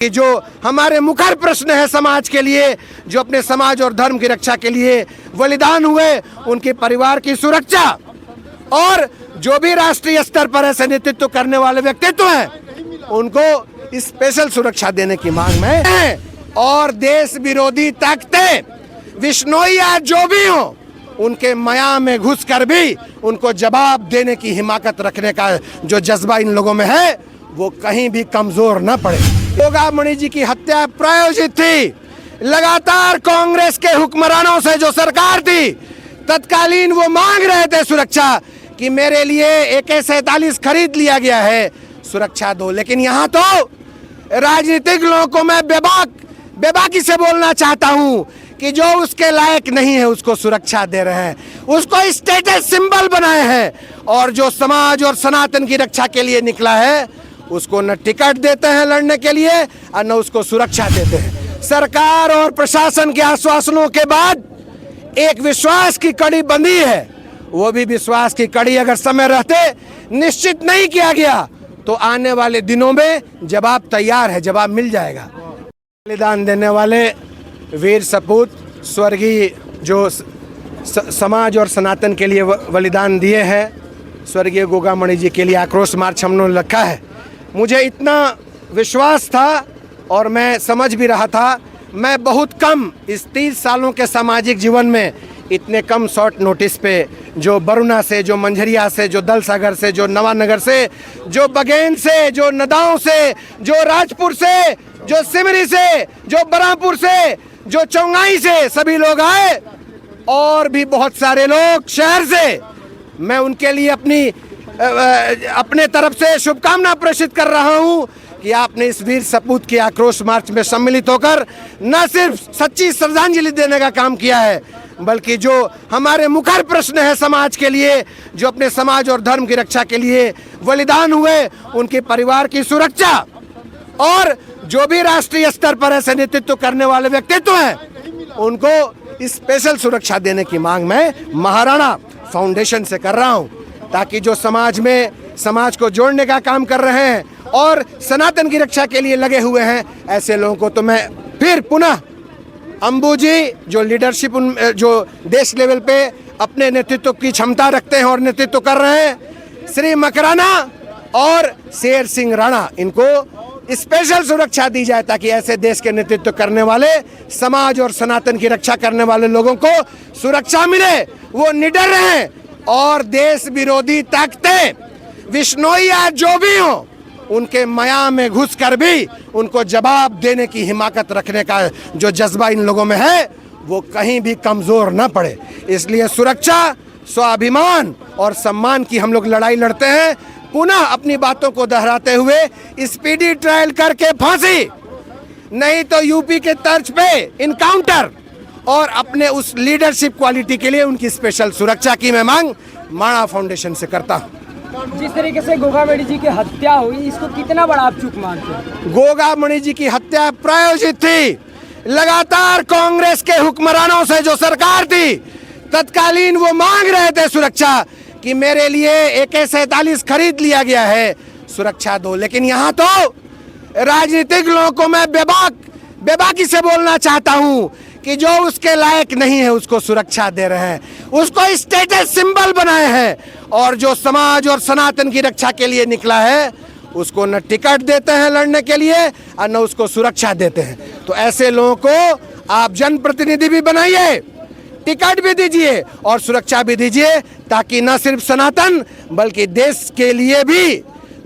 कि जो हमारे मुखर प्रश्न है समाज के लिए, जो अपने समाज और धर्म की रक्षा के लिए बलिदान हुए, उनके परिवार की सुरक्षा और जो भी राष्ट्रीय स्तर पर ऐसे नेतृत्व करने वाले व्यक्तित्व हैं उनको स्पेशल सुरक्षा देने की मांग में है। और देश विरोधी ताकतें विश्नोई या जो भी हो उनके माया में घुसकर भी उनको जवाब देने की हिम्मत रखने का जो जज्बा इन लोगों में है वो कहीं भी कमजोर न पड़े। गोगामणि जी की हत्या प्रायोजित थी। लगातार कांग्रेस के हुक्मरानों से जो सरकार थी तत्कालीन वो मांग रहे थे सुरक्षा कि मेरे लिए AK-47 खरीद लिया गया है, सुरक्षा दो। लेकिन यहाँ तो राजनीतिक लोगों को मैं बेबाकी से बोलना चाहता हूँ कि जो उसके लायक नहीं है उसको सुरक्षा दे रहे हैं, उसको स्टेटस सिंबल बनाए हैं और जो समाज और सनातन की रक्षा के लिए निकला है उसको न टिकट देते हैं लड़ने के लिए और न उसको सुरक्षा देते हैं। सरकार और प्रशासन के आश्वासनों के बाद एक विश्वास की कड़ी बंधी है, वो भी विश्वास की कड़ी अगर समय रहते निश्चित नहीं किया गया तो आने वाले दिनों में जवाब तैयार है, जवाब मिल जाएगा। बलिदान देने वाले वीर सपूत स्वर्गीय जो समाज और सनातन के लिए बलिदान दिए हैं, स्वर्गीय गोगामणि जी के लिए आक्रोश मार्च हम लोगों ने रखा है। मुझे इतना विश्वास था और मैं समझ भी रहा था, मैं बहुत कम इस 30 सालों के सामाजिक जीवन में इतने कम शॉर्ट नोटिस पे जो बरुणा से, जो मंझरिया से, जो दल सागर से, जो नवानगर से, जो बगेन से, जो नदाओं से, जो राजपुर से, जो सिमरी से, जो बरामपुर से, जो चौंगाई से सभी लोग आए और भी बहुत सारे लोग शहर से। मैं उनके लिए अपने तरफ से शुभकामना प्रेषित कर रहा हूं कि आपने इस वीर सपूत के आक्रोश मार्च में सम्मिलित होकर न सिर्फ सच्ची श्रद्धांजलि देने का काम किया है बल्कि जो हमारे मुखर प्रश्न है समाज के लिए, जो अपने समाज और धर्म की रक्षा के लिए बलिदान हुए, उनके परिवार की सुरक्षा और जो भी राष्ट्रीय स्तर पर ऐसे नेतृत्व करने वाले व्यक्तित्व हैं उनको स्पेशल सुरक्षा देने की मांग मैं महाराणा फाउंडेशन से कर रहा हूं, ताकि जो समाज को जोड़ने का काम कर रहे हैं और सनातन की रक्षा के लिए लगे हुए हैं ऐसे लोगों को तो मैं फिर पुनः अंबू जी जो लीडरशिप जो देश लेवल पे अपने नेतृत्व की क्षमता रखते हैं और नेतृत्व कर रहे हैं, श्री मकराना और शेर सिंह राणा, इनको स्पेशल सुरक्षा दी जाए ताकि ऐसे देश के नेतृत्व करने वाले समाज और सनातन की रक्षा करने वाले लोगों को सुरक्षा मिले, वो निडर रहें और देश विरोधी ताकतें विश्नोई या जो भी हो उनके माया में घुसकर भी उनको जवाब देने की हिम्मत रखने का जो जज्बा इन लोगों में है वो कहीं भी कमजोर न पड़े। इसलिए सुरक्षा, स्वाभिमान और सम्मान की हम लोग लड़ाई लड़ते हैं। पुनः अपनी बातों को दोहराते हुए स्पीडी ट्रायल करके फांसी, नहीं तो यूपी के तर्ज पे इनकाउंटर और अपने उस लीडरशिप क्वालिटी के लिए उनकी स्पेशल सुरक्षा की मैं मांग माणा फाउंडेशन से करता हूँ। जिस तरीके से गोगामणि जी की हत्या हुई, इसको कितना बड़ा आप चूक मानते हैं? गोगामणि जी की हत्या प्रायोजित थी। लगातार कांग्रेस के हुक्मरानों से जो सरकार थी तत्कालीन वो मांग रहे थे सुरक्षा कि मेरे लिए AK-47 खरीद लिया गया है, सुरक्षा दो। लेकिन यहाँ तो राजनीतिक लोगों को मैं बेबाकी से बोलना चाहता हूँ कि जो उसके लायक नहीं है उसको सुरक्षा दे रहे हैं, उसको स्टेटस सिंबल बनाए हैं और जो समाज और सनातन की रक्षा के लिए निकला है उसको न टिकट देते हैं लड़ने के लिए और न उसको सुरक्षा देते हैं। तो ऐसे लोगों को आप जनप्रतिनिधि भी बनाइए, टिकट भी दीजिए और सुरक्षा भी दीजिए ताकि न सिर्फ सनातन बल्कि देश के लिए भी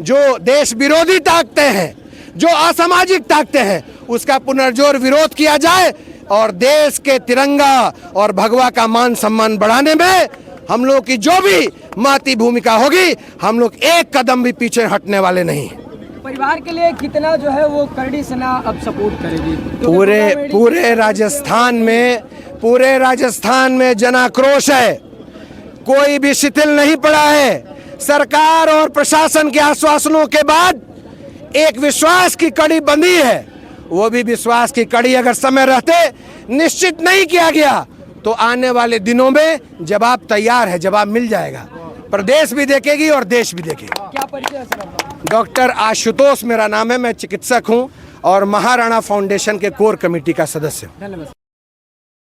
जो देश विरोधी ताकतें हैं, जो असामाजिक ताकतें हैं, उसका पुनर्जोर विरोध किया जाए और देश के तिरंगा और भगवा का मान सम्मान बढ़ाने में हम लोग की जो भी महती भूमिका होगी, हम लोग एक कदम भी पीछे हटने वाले नहीं। परिवार के लिए कितना जो है वो करड़ी सेना अब सपोर्ट करेगी? पूरे राजस्थान में जनाक्रोश है, कोई भी शिथिल नहीं पड़ा है। सरकार और प्रशासन के आश्वासनों के बाद एक विश्वास की कड़ी बंधी है, वो भी विश्वास की कड़ी अगर समय रहते निश्चित नहीं किया गया तो आने वाले दिनों में जवाब तैयार है, जवाब मिल जाएगा। प्रदेश भी देखेगी और देश भी देखेगी। क्या परिचय है सर आपका? डॉक्टर आशुतोष मेरा नाम है, मैं चिकित्सक हूँ और महाराणा फाउंडेशन के कोर कमेटी का सदस्य हूं। धन्यवाद।